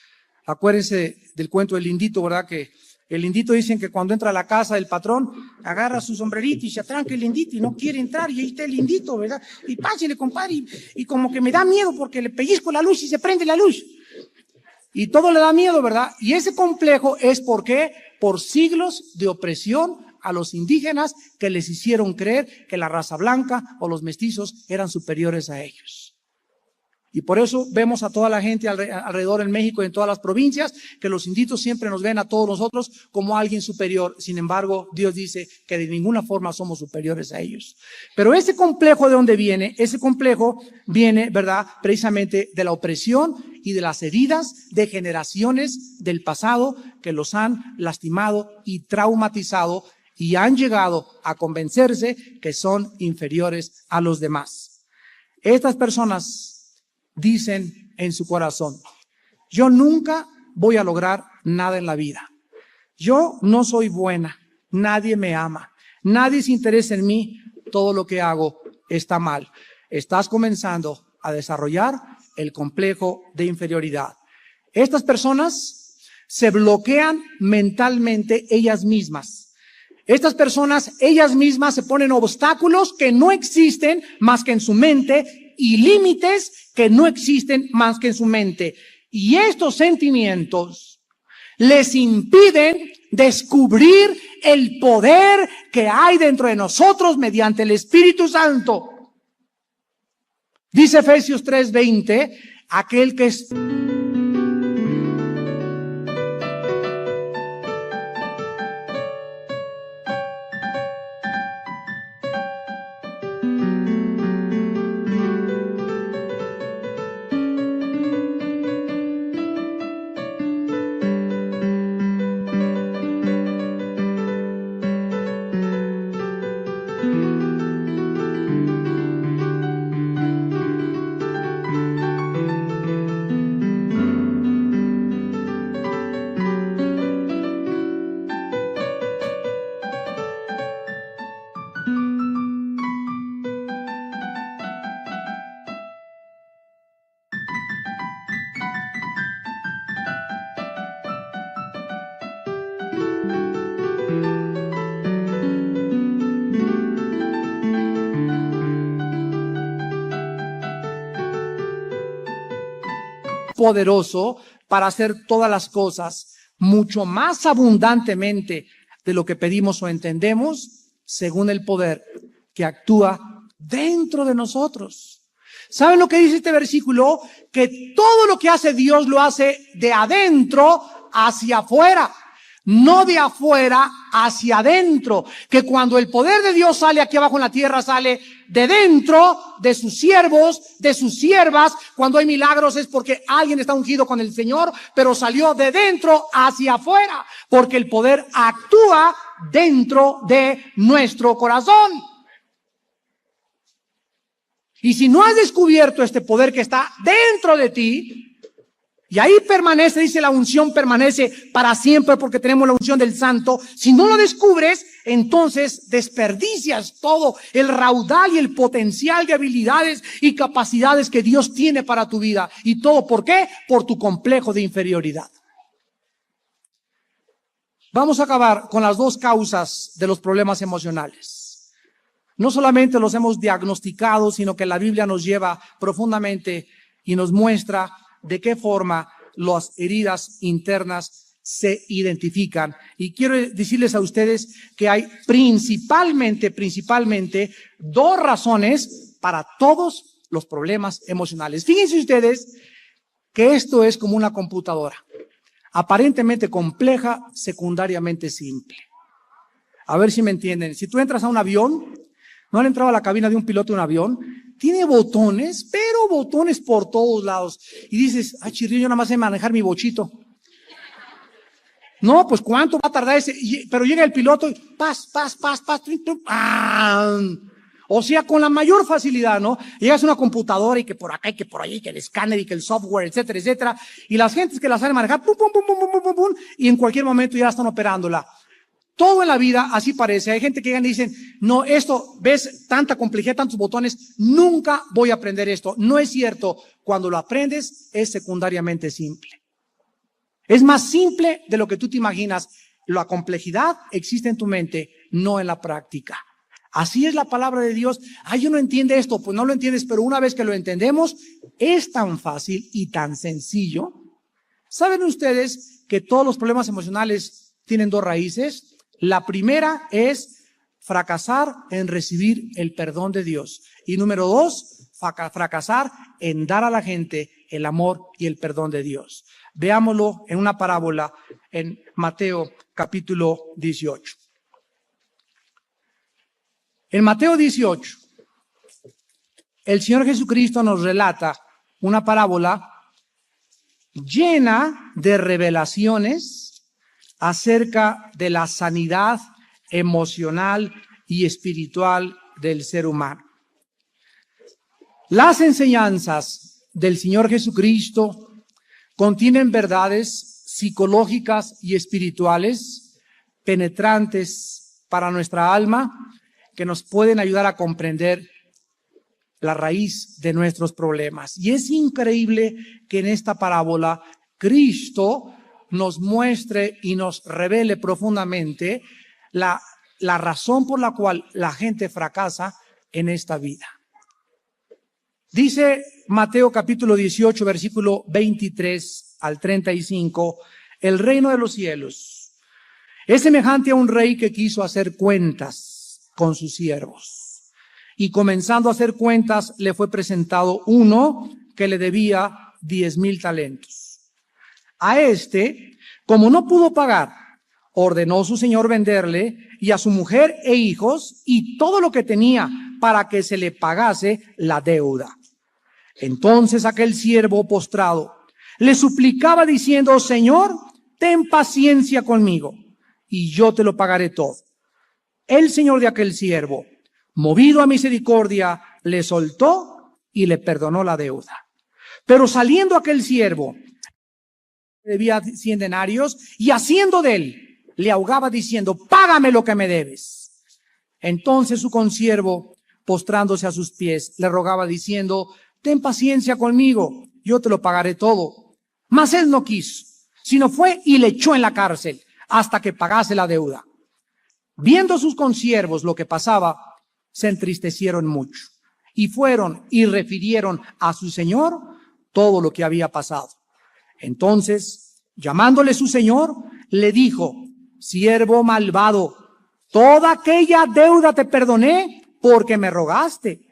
Acuérdense del cuento del lindito, ¿verdad? Que el lindito dicen que cuando entra a la casa del patrón, agarra su sombrerito y se atranca el lindito y no quiere entrar y ahí está el lindito, ¿verdad? Y pásele, compadre, y como que me da miedo porque le pellizco la luz y se prende la luz. Y todo le da miedo, ¿verdad? Y ese complejo es ¿por qué? Por siglos de opresión a los indígenas que les hicieron creer que la raza blanca o los mestizos eran superiores a ellos. Y por eso vemos a toda la gente alrededor en México y en todas las provincias, que los inditos siempre nos ven a todos nosotros como alguien superior. Sin embargo, Dios dice que de ninguna forma somos superiores a ellos. Pero ese complejo, ¿de dónde viene? Ese complejo viene, ¿verdad?, precisamente de la opresión y de las heridas de generaciones del pasado que los han lastimado y traumatizado y han llegado a convencerse que son inferiores a los demás. Estas personas dicen en su corazón: yo nunca voy a lograr nada en la vida. Yo no soy buena, nadie me ama, nadie se interesa en mí, todo lo que hago está mal. Estás comenzando a desarrollar el complejo de inferioridad. Estas personas se bloquean mentalmente ellas mismas. Estas personas, ellas mismas, se ponen obstáculos que no existen más que en su mente y límites que no existen más que en su mente. Y estos sentimientos les impiden descubrir el poder que hay dentro de nosotros mediante el Espíritu Santo. Dice Efesios 3:20, aquel que es poderoso para hacer todas las cosas mucho más abundantemente de lo que pedimos o entendemos, según el poder que actúa dentro de nosotros. ¿Saben lo que dice este versículo? Que todo lo que hace Dios lo hace de adentro hacia afuera, no de afuera hacia adentro. Que cuando el poder de Dios sale aquí abajo en la tierra, sale de dentro de sus siervos, de sus siervas. Cuando hay milagros es porque alguien está ungido con el Señor, pero salió de dentro hacia afuera, porque el poder actúa dentro de nuestro corazón. Y si no has descubierto este poder que está dentro de ti, y ahí permanece, dice, la unción permanece para siempre porque tenemos la unción del Santo. Si no lo descubres, entonces desperdicias todo el raudal y el potencial de habilidades y capacidades que Dios tiene para tu vida. ¿Y todo por qué? Por tu complejo de inferioridad. Vamos a acabar con las dos causas de los problemas emocionales. No solamente los hemos diagnosticado, sino que la Biblia nos lleva profundamente y nos muestra de qué forma las heridas internas se identifican. Y quiero decirles a ustedes que hay principalmente dos razones para todos los problemas emocionales. Fíjense ustedes que esto es como una computadora, aparentemente compleja, secundariamente simple. A ver si me entienden. Si tú entras a un avión, no han entrado a la cabina de un piloto de un avión, tiene botones, pero botones por todos lados. Y dices, ay, chirrío, yo nada más sé manejar mi bochito. No, pues ¿cuánto va a tardar ese? Pero llega el piloto y pas. O sea, con la mayor facilidad, ¿no? Llegas a una computadora y que por acá y que por allí, que el escáner y que el software, etcétera, etcétera. Y las gentes que la saben manejar, pum, y en cualquier momento ya están operándola. Todo en la vida así parece. Hay gente que llegan y dicen, no, esto, ves tanta complejidad, tantos botones, nunca voy a aprender esto. No es cierto. Cuando lo aprendes es secundariamente simple. Es más simple de lo que tú te imaginas. La complejidad existe en tu mente, no en la práctica. Así es la palabra de Dios. Ay, yo no entiendo esto. Pues no lo entiendes, pero una vez que lo entendemos, es tan fácil y tan sencillo. ¿Saben ustedes que todos los problemas emocionales tienen dos raíces? La primera es fracasar en recibir el perdón de Dios. Y número dos, fracasar en dar a la gente el amor y el perdón de Dios. Veámoslo en una parábola en Mateo capítulo 18. En Mateo 18, el Señor Jesucristo nos relata una parábola llena de revelaciones acerca de la sanidad emocional y espiritual del ser humano. Las enseñanzas del Señor Jesucristo contienen verdades psicológicas y espirituales penetrantes para nuestra alma que nos pueden ayudar a comprender la raíz de nuestros problemas. Y es increíble que en esta parábola Cristo nos muestre y nos revele profundamente la razón por la cual la gente fracasa en esta vida. Dice Mateo capítulo 18, versículo 23 al 35, el reino de los cielos es semejante a un rey que quiso hacer cuentas con sus siervos. Y comenzando a hacer cuentas, le fue presentado uno que le debía 10,000 talentos. A este, como no pudo pagar, ordenó su señor venderle y a su mujer e hijos y todo lo que tenía para que se le pagase la deuda. Entonces aquel siervo postrado le suplicaba diciendo: Señor, ten paciencia conmigo y yo te lo pagaré todo. El señor de aquel siervo, movido a misericordia, le soltó y le perdonó la deuda. Pero saliendo aquel siervo, debía 100 denarios y haciendo de él, le ahogaba diciendo: págame lo que me debes. Entonces su consiervo, postrándose a sus pies, le rogaba diciendo: ten paciencia conmigo, yo te lo pagaré todo. Mas él no quiso, sino fue y le echó en la cárcel hasta que pagase la deuda. Viendo sus consiervos lo que pasaba, se entristecieron mucho y fueron y refirieron a su señor todo lo que había pasado. Entonces, llamándole su señor, le dijo: siervo malvado, toda aquella deuda te perdoné porque me rogaste.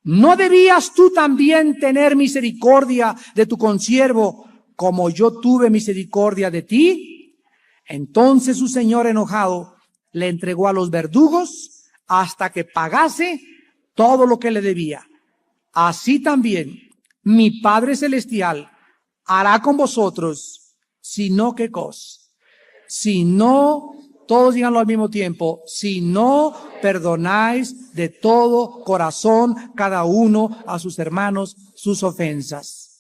¿No debías tú también tener misericordia de tu consiervo como yo tuve misericordia de ti? Entonces su señor, enojado, le entregó a los verdugos hasta que pagase todo lo que le debía. Así también mi Padre Celestial hará con vosotros, si no, ¿qué cosa? Si no, todos díganlo al mismo tiempo, si no perdonáis de todo corazón cada uno a sus hermanos sus ofensas.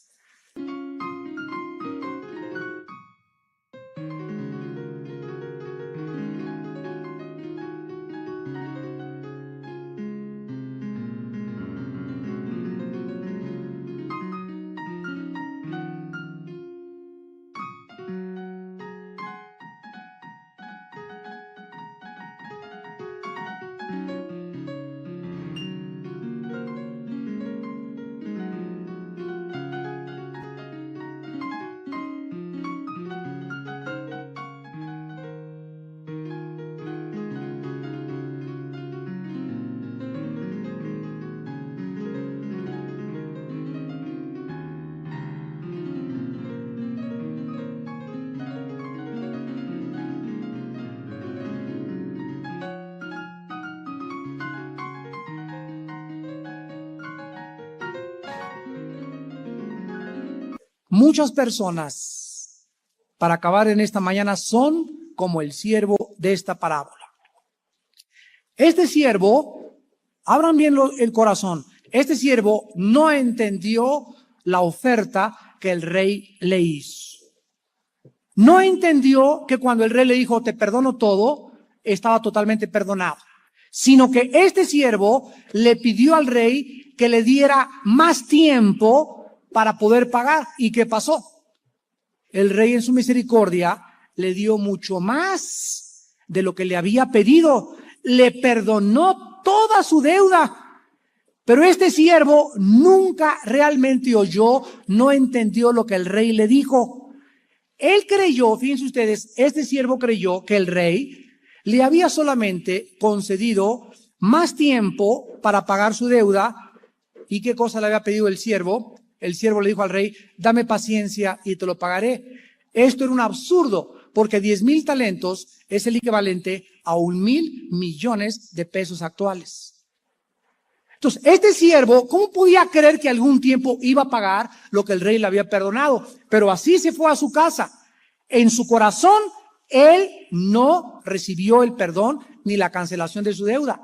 Muchas personas, para acabar en esta mañana, son como el siervo de esta parábola. Este siervo, abran bien el corazón, este siervo no entendió la oferta que el rey le hizo. No entendió que cuando el rey le dijo: te perdono todo, estaba totalmente perdonado. Sino que este siervo le pidió al rey que le diera más tiempo para poder pagar. ¿Y qué pasó? El rey en su misericordia le dio mucho más de lo que le había pedido. Le perdonó toda su deuda. Pero este siervo nunca realmente oyó, no entendió lo que el rey le dijo. Él creyó, fíjense ustedes, este siervo creyó que el rey le había solamente concedido más tiempo para pagar su deuda. ¿Y qué cosa le había pedido el siervo? El siervo le dijo al rey: dame paciencia y te lo pagaré. Esto era un absurdo, porque 10,000 talentos es el equivalente a 1,000 millones de pesos actuales. Entonces, este siervo, ¿cómo podía creer que algún tiempo iba a pagar lo que el rey le había perdonado? Pero así se fue a su casa. En su corazón, él no recibió el perdón ni la cancelación de su deuda.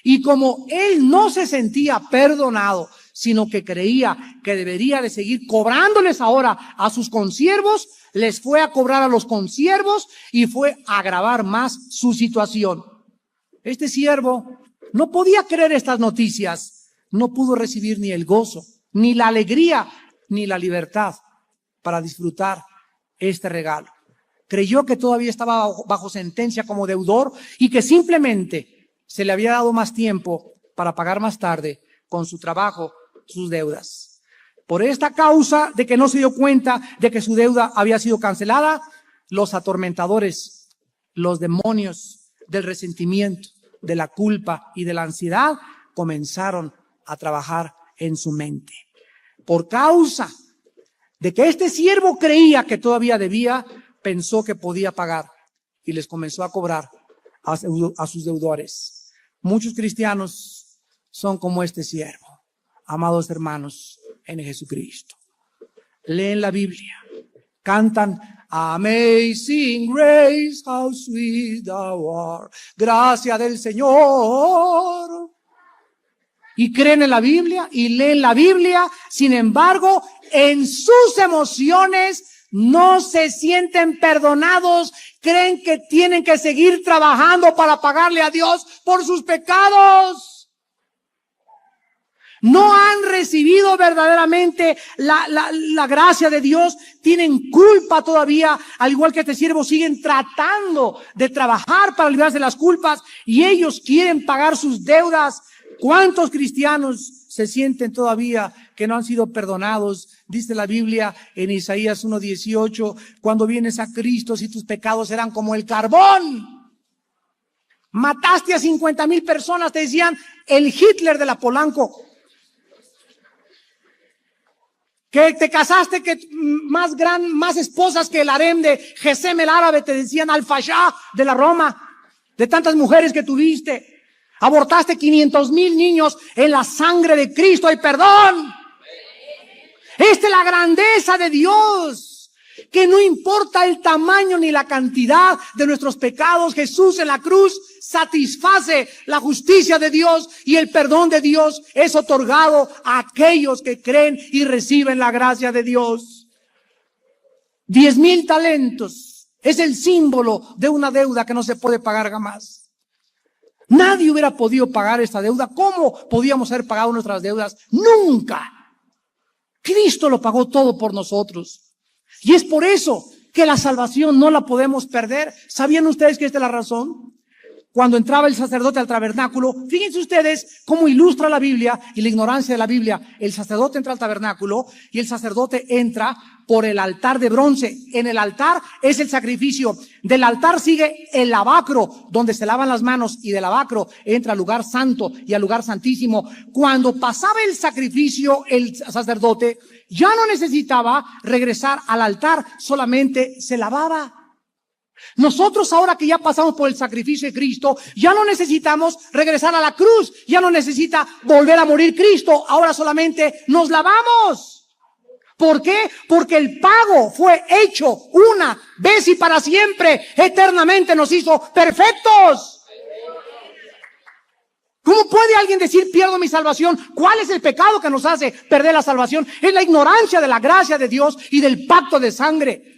Y como él no se sentía perdonado, sino que creía que debería de seguir cobrándoles ahora a sus consiervos, les fue a cobrar a los consiervos y fue a agravar más su situación. Este siervo no podía creer estas noticias, no pudo recibir ni el gozo, ni la alegría, ni la libertad para disfrutar este regalo. Creyó que todavía estaba bajo sentencia como deudor y que simplemente se le había dado más tiempo para pagar más tarde con su trabajo sus deudas. Por esta causa de que no se dio cuenta de que su deuda había sido cancelada, los atormentadores, los demonios del resentimiento, de la culpa y de la ansiedad comenzaron a trabajar en su mente. Por causa de que este siervo creía que todavía debía, pensó que podía pagar y les comenzó a cobrar a sus deudores. Muchos cristianos son como este siervo, amados hermanos en Jesucristo. Leen la Biblia, cantan Amazing Grace, how sweet thou art, gracia del Señor. Y creen en la Biblia y leen la Biblia, sin embargo, en sus emociones no se sienten perdonados, creen que tienen que seguir trabajando para pagarle a Dios por sus pecados. No han recibido verdaderamente la gracia de Dios, tienen culpa todavía, al igual que este siervo, siguen tratando de trabajar para librarse de las culpas y ellos quieren pagar sus deudas. ¿Cuántos cristianos se sienten todavía que no han sido perdonados? Dice la Biblia en Isaías 1:18, cuando vienes a Cristo, si tus pecados eran como el carbón. Mataste a 50,000 personas, te decían el Hitler de la Polanco. Que te casaste más esposas que el harem de Gesem el árabe, te decían al-Fashá de la Roma, de tantas mujeres que tuviste. Abortaste 500,000 niños en la sangre de Cristo. ¡Hay perdón! Esta es la grandeza de Dios, que no importa el tamaño ni la cantidad de nuestros pecados, Jesús en la cruz satisface la justicia de Dios y el perdón de Dios es otorgado a aquellos que creen y reciben la gracia de Dios. 10,000 talentos es el símbolo de una deuda que no se puede pagar jamás. Nadie hubiera podido pagar esta deuda. ¿Cómo podíamos haber pagado nuestras deudas? Nunca. Cristo lo pagó todo por nosotros. Y es por eso que la salvación no la podemos perder. ¿Sabían ustedes que esta es la razón? Cuando entraba el sacerdote al tabernáculo, fíjense ustedes cómo ilustra la Biblia y la ignorancia de la Biblia. El sacerdote entra al tabernáculo y el sacerdote entra por el altar de bronce. En el altar es el sacrificio. Del altar sigue el lavacro, donde se lavan las manos, y del lavacro entra al lugar santo y al lugar santísimo. Cuando pasaba el sacrificio, el sacerdote ya no necesitaba regresar al altar, solamente se lavaba. Nosotros ahora que ya pasamos por el sacrificio de Cristo, ya no necesitamos regresar a la cruz, ya no necesita volver a morir Cristo, ahora solamente nos lavamos. ¿Por qué? Porque el pago fue hecho una vez y para siempre, eternamente nos hizo perfectos. ¿Cómo puede alguien decir pierdo mi salvación? ¿Cuál es el pecado que nos hace perder la salvación? Es la ignorancia de la gracia de Dios y del pacto de sangre.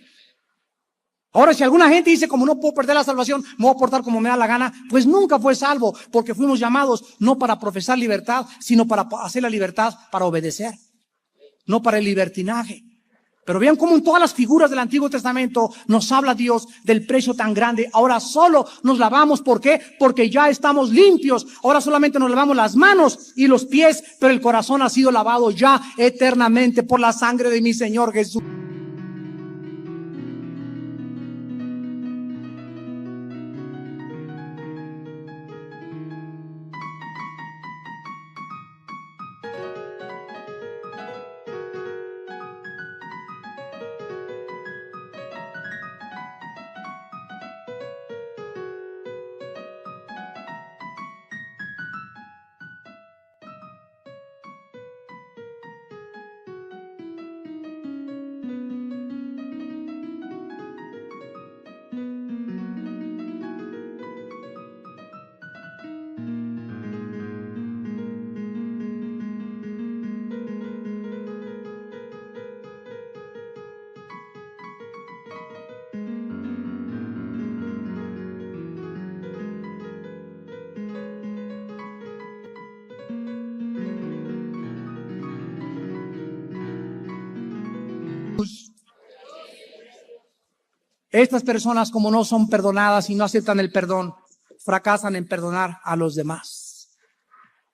Ahora, si alguna gente dice, como no puedo perder la salvación, me voy a portar como me da la gana, pues nunca fue salvo, porque fuimos llamados no para profesar libertad, sino para hacer la libertad para obedecer, no para el libertinaje. Pero vean cómo en todas las figuras del Antiguo Testamento nos habla Dios del precio tan grande. Ahora solo nos lavamos, ¿por qué? Porque ya estamos limpios. Ahora solamente nos lavamos las manos y los pies, pero el corazón ha sido lavado ya eternamente por la sangre de mi Señor Jesús. Estas personas, como no son perdonadas y no aceptan el perdón, fracasan en perdonar a los demás.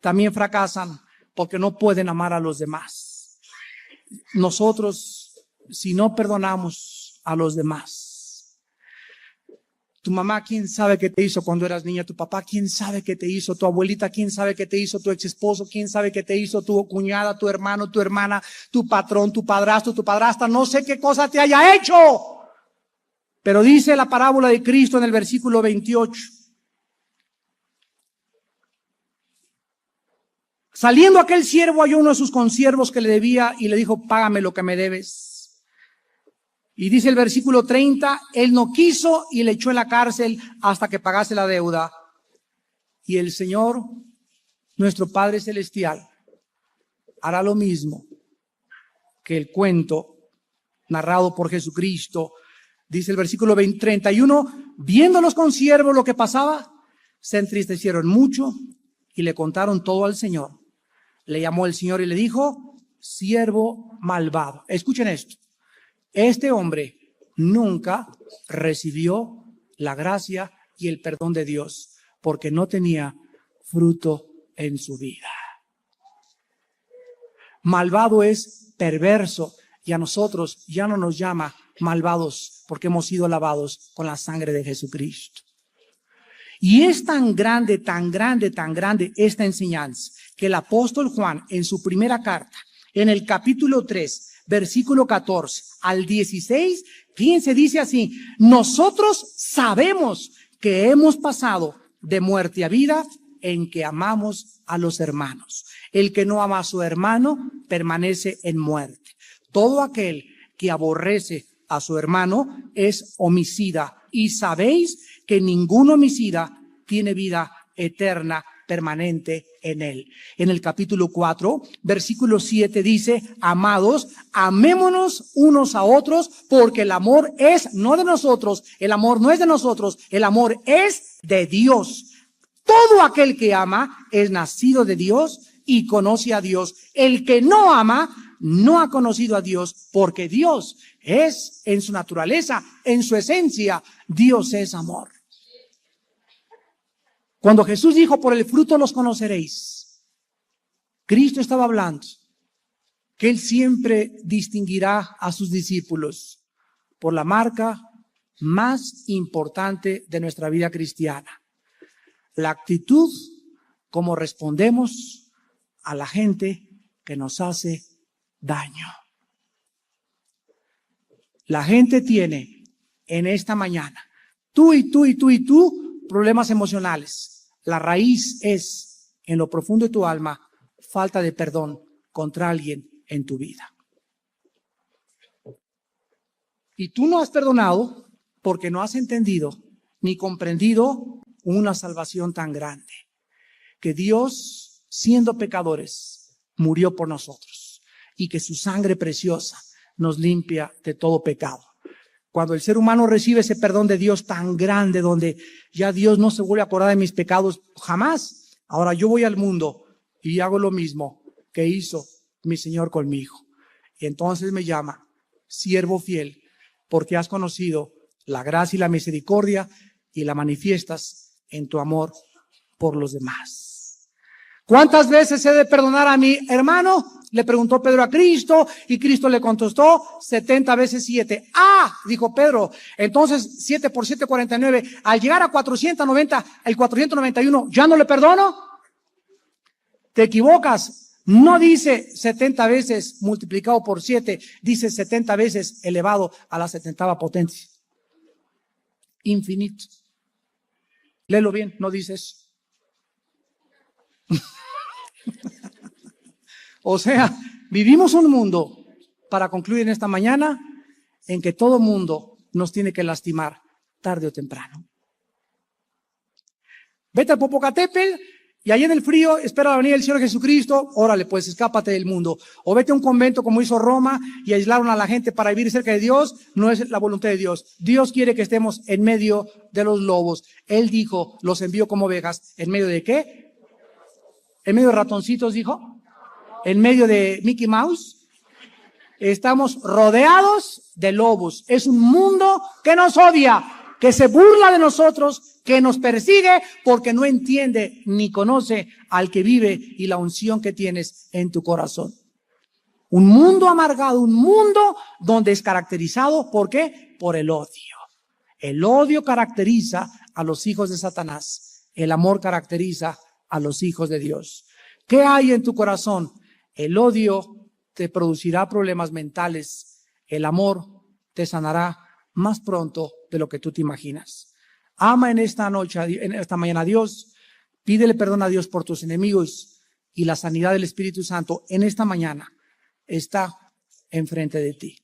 También fracasan porque no pueden amar a los demás. Nosotros, si no perdonamos a los demás, tu mamá, ¿quién sabe qué te hizo cuando eras niña? Tu papá, ¿quién sabe qué te hizo? Tu abuelita, ¿quién sabe qué te hizo? Tu ex esposo, ¿quién sabe qué te hizo? Tu cuñada, tu hermano, tu hermana, tu patrón, tu padrastro, tu padrastra, no sé qué cosa te haya hecho. Pero dice la parábola de Cristo en el versículo 28. Saliendo aquel siervo, halló uno de sus consiervos que le debía y le dijo, págame lo que me debes. Y dice el versículo 30, él no quiso y le echó en la cárcel hasta que pagase la deuda. Y el Señor, nuestro Padre Celestial, hará lo mismo que el cuento narrado por Jesucristo. Dice el versículo 31, viendo los consiervos lo que pasaba, se entristecieron mucho y le contaron todo al Señor. Le llamó el Señor y le dijo, siervo malvado. Escuchen esto. Este hombre nunca recibió la gracia y el perdón de Dios porque no tenía fruto en su vida. Malvado es perverso y a nosotros ya no nos llama malvados porque hemos sido lavados con la sangre de Jesucristo. Y es tan grande, tan grande, tan grande esta enseñanza que el apóstol Juan en su primera carta, en el capítulo 3, versículo 14 al 16, fíjense, dice así, nosotros sabemos que hemos pasado de muerte a vida en que amamos a los hermanos. El que no ama a su hermano permanece en muerte. Todo aquel que aborrece a su hermano es homicida. Y sabéis que ningún homicida tiene vida eterna permanente en él. En el capítulo 4, versículo 7 dice, amados, amémonos unos a otros, porque el amor es no de nosotros, el amor no es de nosotros, el amor es de Dios. Todo aquel que ama es nacido de Dios y conoce a Dios. El que no ama no ha conocido a Dios, porque Dios es en su naturaleza, en su esencia, Dios es amor. Cuando Jesús dijo, por el fruto los conoceréis, Cristo estaba hablando que Él siempre distinguirá a sus discípulos por la marca más importante de nuestra vida cristiana. La actitud como respondemos a la gente que nos hace daño. La gente tiene en esta mañana, tú y tú y tú y tú, problemas emocionales. La raíz es, en lo profundo de tu alma, falta de perdón contra alguien en tu vida. Y tú no has perdonado porque no has entendido ni comprendido una salvación tan grande. Que Dios, siendo pecadores, murió por nosotros y que su sangre preciosa nos limpia de todo pecado. Cuando el ser humano recibe ese perdón de Dios tan grande, donde ya Dios no se vuelve a acordar de mis pecados jamás, ahora yo voy al mundo y hago lo mismo que hizo mi Señor conmigo. Y entonces me llama siervo fiel, porque has conocido la gracia y la misericordia y la manifiestas en tu amor por los demás. ¿Cuántas veces he de perdonar a mi hermano? Le preguntó Pedro a Cristo y Cristo le contestó 70 veces 7. Ah, dijo Pedro, entonces 7 por 7, 49. Al llegar a 490, el 491, ¿ya no le perdono? Te equivocas. No dice 70 veces multiplicado por 7, dice 70 veces elevado a la 70ª potencia. Infinito. Léelo bien, no dice eso. O sea, vivimos un mundo, para concluir en esta mañana, en que todo mundo nos tiene que lastimar tarde o temprano. Vete al Popocatépetl y allá en el frío espera la venida del Señor Jesucristo, órale, pues escápate del mundo. O vete a un convento como hizo Roma y aislaron a la gente para vivir cerca de Dios, no es la voluntad de Dios. Dios quiere que estemos en medio de los lobos. Él dijo, los envío como ovejas. ¿En medio de qué? ¿En medio de ratoncitos, dijo? ¿En medio de Mickey Mouse? Estamos rodeados de lobos. Es un mundo que nos odia, que se burla de nosotros, que nos persigue porque no entiende ni conoce al que vive y la unción que tienes en tu corazón. Un mundo amargado, un mundo donde es caracterizado, ¿por qué? Por el odio. El odio caracteriza a los hijos de Satanás. El amor caracteriza a los hijos de Dios. ¿Qué hay en tu corazón? El odio te producirá problemas mentales. El amor te sanará más pronto de lo que tú te imaginas. Ama en esta noche, en esta mañana a Dios. Pídele perdón a Dios por tus enemigos y la sanidad del Espíritu Santo en esta mañana está enfrente de ti.